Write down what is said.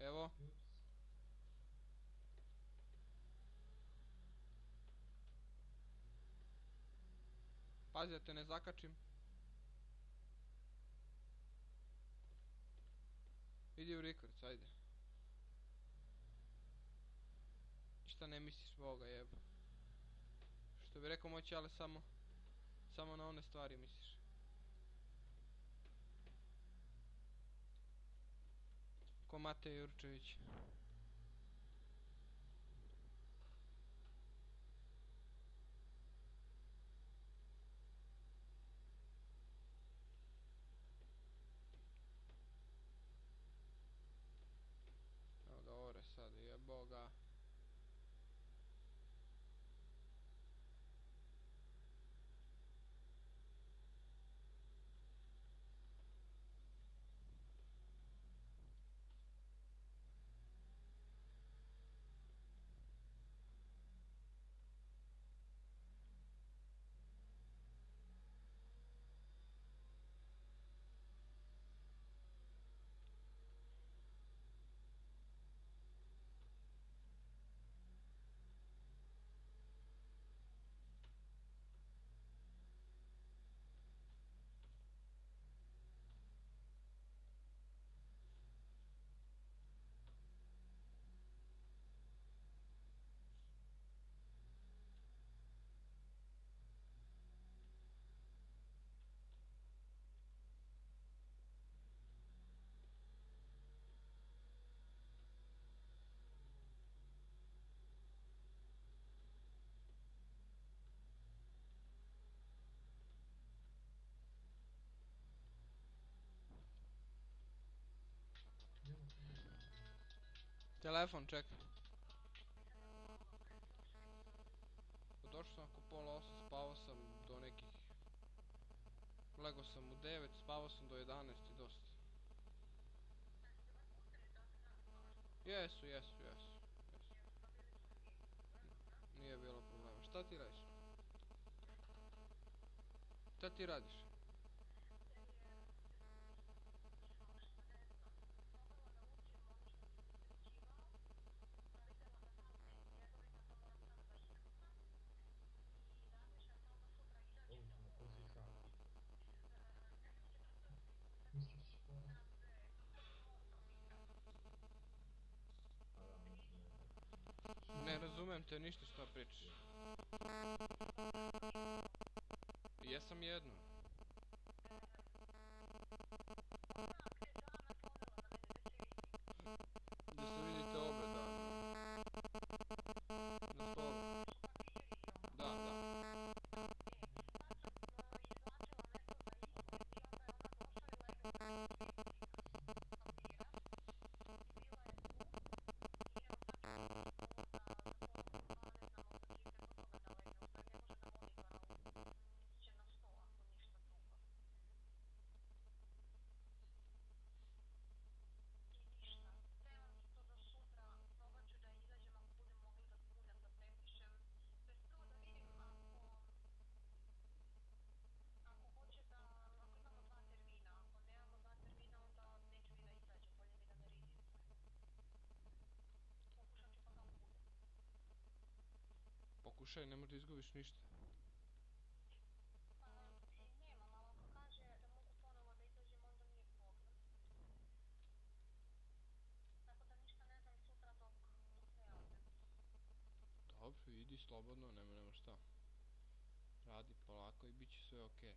Evo. Pazi da te ne zakačim. Idi u records, ajde. Šta ne misliš Boga jeba? Što bi rekao moj čale, samo na one stvari misliš. Ko Matej Jurčević. Evo ga ore sad, jeboga. Telefon, čekaj. Došao sam oko pola 8, spavao sam do nekih... Legao sam u 9, spavao sam do 11 i dosta. Jesu. Nije bilo problema. Šta ti radiš? Šta ti radiš? Ne razumem te ništa šta pričaš. Jesam jedno. Da se vidite obe, da. Na stolu. Da. Pokušaj, ne možeš da izgubiš ništa. Dobro, idi slobodno, nema šta. Radi polako i bit će sve okej.